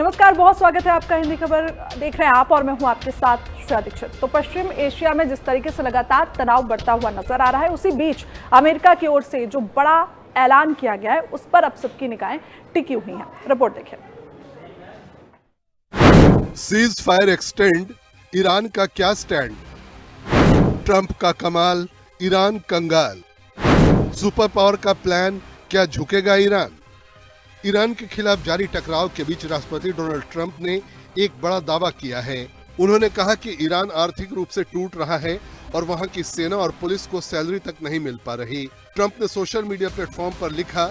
नमस्कार, बहुत स्वागत है आपका। हिंदी खबर देख रहे हैं आप और मैं हूं आपके साथ श्रेया दीक्षित। तो पश्चिम एशिया में जिस तरीके से लगातार तनाव बढ़ता हुआ नजर आ रहा है, उसी बीच अमेरिका की ओर से जो बड़ा ऐलान किया गया है उस पर अब सबकी निगाहें टिकी हुई हैं। रिपोर्ट देखिए। सीज फायर एक्सटेंड, ईरान का क्या स्टैंड? ट्रंप का कमाल, ईरान कंगाल। सुपर पावर का प्लान, क्या झुकेगा ईरान? ईरान के खिलाफ जारी टकराव के बीच राष्ट्रपति डोनाल्ड ट्रंप ने एक बड़ा दावा किया है। उन्होंने कहा कि ईरान आर्थिक रूप से टूट रहा है और वहां की सेना और पुलिस को सैलरी तक नहीं मिल पा रही। ट्रंप ने सोशल मीडिया प्लेटफॉर्म पर लिखा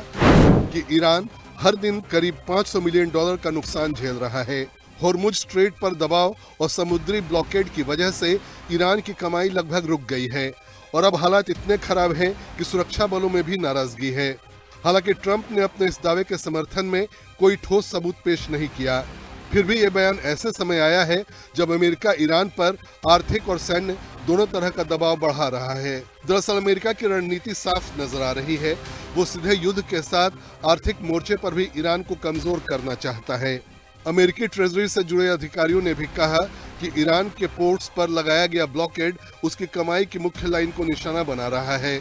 कि ईरान हर दिन करीब $500 मिलियन का नुकसान झेल रहा है। होर्मुज स्ट्रेट पर दबाव और समुद्री ब्लॉकेड की वजह से ईरान की कमाई लगभग रुक गई है और अब हालात इतने खराब हैं कि सुरक्षा बलों में भी नाराजगी है। हालांकि ट्रंप ने अपने इस दावे के समर्थन में कोई ठोस सबूत पेश नहीं किया। फिर भी ये बयान ऐसे समय आया है जब अमेरिका ईरान पर आर्थिक और सैन्य दोनों तरह का दबाव बढ़ा रहा है। दरअसल अमेरिका की रणनीति साफ नजर आ रही है। वो सीधे युद्ध के साथ आर्थिक मोर्चे पर भी ईरान को कमजोर करना चाहता है। अमेरिकी ट्रेजरी से जुड़े अधिकारियों ने भी कहा कि ईरान के पोर्ट्स पर लगाया गया ब्लॉकेड उसकी कमाई की मुख्य लाइन को निशाना बना रहा है।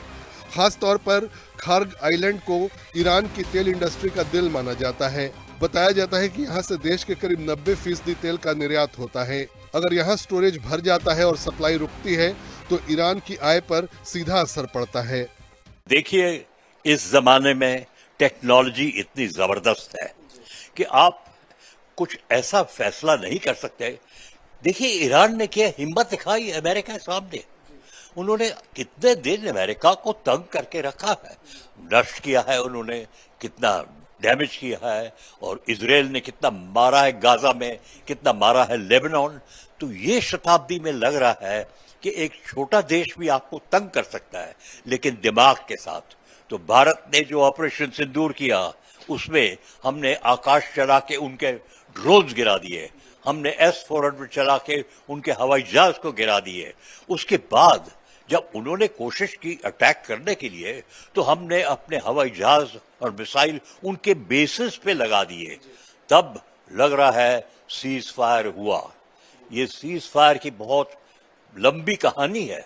खास तौर पर खार्ग आइलैंड को ईरान की तेल इंडस्ट्री का दिल माना जाता है। बताया जाता है कि यहाँ से देश के करीब 90% तेल का निर्यात होता है। अगर यहाँ स्टोरेज भर जाता है और सप्लाई रुकती है तो ईरान की आय पर सीधा असर पड़ता है। देखिए, इस जमाने में टेक्नोलॉजी इतनी जबरदस्त है कि आप कुछ ऐसा फैसला नहीं कर सकते। देखिए, ईरान ने क्या हिम्मत दिखाई अमेरिका के सामने। उन्होंने कितने दिन अमेरिका को तंग करके रखा है, नष्ट किया है, उन्होंने कितना डैमेज किया है, और इजराइल ने कितना मारा है गाजा में, कितना मारा है लेबनान। तो ये शताब्दी में लग रहा है कि एक छोटा देश भी आपको तंग कर सकता है, लेकिन दिमाग के साथ। तो भारत ने जो ऑपरेशन सिंदूर किया उसमें हमने आकाश चला के उनके ड्रोन्स गिरा दिए, हमने S-400 चला के उनके हवाई जहाज को गिरा दिए। उसके बाद जब उन्होंने कोशिश की अटैक करने के लिए तो हमने अपने हवाई जहाज और मिसाइल उनके बेसिस पे लगा दिए। तब लग रहा है सीज फायर हुआ। ये सीज फायर की बहुत लंबी कहानी है।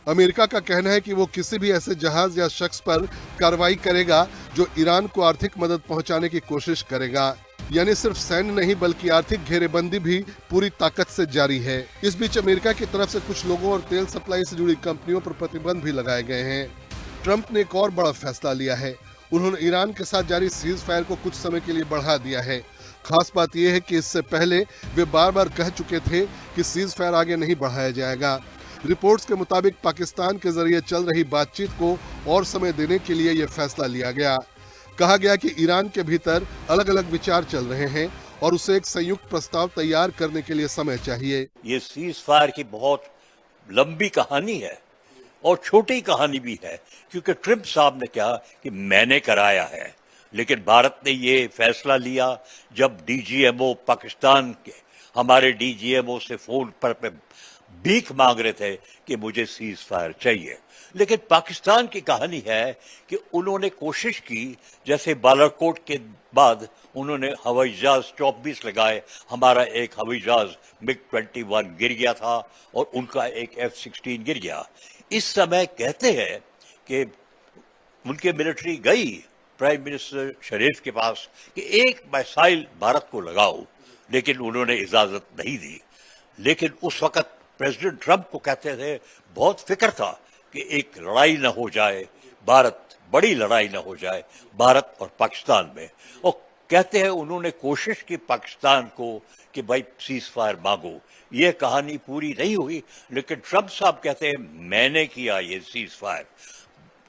अमेरिका का कहना है कि वो किसी भी ऐसे जहाज या शख्स पर कार्रवाई करेगा जो ईरान को आर्थिक मदद पहुंचाने की कोशिश करेगा। यानी सिर्फ सैन्य नहीं बल्कि आर्थिक घेरेबंदी भी पूरी ताकत से जारी है। इस बीच अमेरिका की तरफ से कुछ लोगों और तेल सप्लाई से जुड़ी कंपनियों पर प्रतिबंध भी लगाए गए हैं। ट्रंप ने एक और बड़ा फैसला लिया है। उन्होंने ईरान के साथ जारी सीज फायर को कुछ समय के लिए बढ़ा दिया है। खास बात यह है कि इससे पहले वे बार बार कह चुके थे कि सीज फायर आगे नहीं बढ़ाया जाएगा। रिपोर्ट्स के मुताबिक पाकिस्तान के जरिए चल रही बातचीत को और समय देने के लिए यह फैसला लिया गया। कहा गया कि ईरान के भीतर अलग अलग विचार चल रहे हैं और उसे एक संयुक्त प्रस्ताव तैयार करने के लिए समय चाहिए। ये सीज फायर की बहुत लंबी कहानी है और छोटी कहानी भी है, क्योंकि ट्रंप साहब ने कहा कि मैंने कराया है, लेकिन भारत ने ये फैसला लिया जब डीजीएमओ पाकिस्तान के हमारे डीजीएमओ से फोन पर भीख मांग रहे थे कि मुझे सीज फायर चाहिए। लेकिन पाकिस्तान की कहानी है कि उन्होंने कोशिश की, जैसे बालाकोट के बाद उन्होंने हवाई जहाज 24 लगाए, हमारा एक हवाई जहाज MiG-21 गिर गया था और उनका एक F-16 गिर गया। इस समय कहते हैं कि उनके मिलिट्री गई प्राइम मिनिस्टर शरीफ के पास कि एक मिसाइल भारत को लगाओ, लेकिन उन्होंने इजाजत नहीं दी। लेकिन उस वक्त प्रेसिडेंट ट्रंप को कहते थे, बहुत फिक्र था कि एक लड़ाई न हो जाए, बड़ी लड़ाई न हो जाए भारत और पाकिस्तान में। और कहते हैं उन्होंने कोशिश की पाकिस्तान को कि भाई सीज फायर मांगो। ये कहानी पूरी नहीं हुई, लेकिन ट्रंप साहब कहते हैं मैंने किया ये सीज फायर।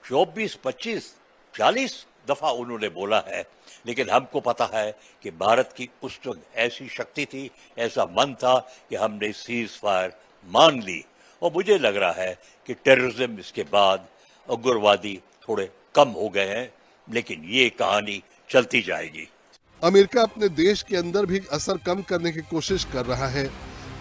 24, 25, 40 दफा उन्होंने बोला है, लेकिन हमको पता है कि भारत की उस वक्त ऐसी शक्ति थी, ऐसा मन था कि हमने सीज फायर मान ली। और मुझे लग रहा है कि टेररिज्म इसके बाद उग्रवादी थोड़े कम हो गए हैं, लेकिन ये कहानी चलती जाएगी। अमेरिका अपने देश के अंदर भी असर कम करने की कोशिश कर रहा है।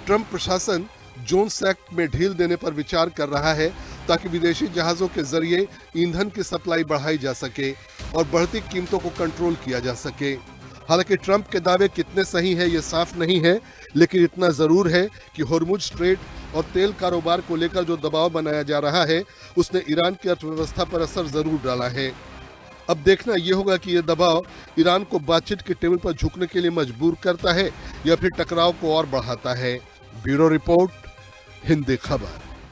ट्रंप प्रशासन जोन्स एक्ट में ढील देने पर विचार कर रहा है ताकि विदेशी जहाजों के जरिए ईंधन की सप्लाई बढ़ाई जा सके और बढ़ती कीमतों को कंट्रोल किया जा सके। हालांकि ट्रंप के दावे कितने सही है ये साफ नहीं है, लेकिन इतना जरूर है कि होर्मुज स्ट्रेट और तेल कारोबार को लेकर जो दबाव बनाया जा रहा है उसने ईरान की अर्थव्यवस्था पर असर जरूर डाला है। अब देखना यह होगा कि यह दबाव ईरान को बातचीत के टेबल पर झुकने के लिए मजबूर करता है या फिर टकराव को और बढ़ाता है। ब्यूरो रिपोर्ट, हिंदी खबर।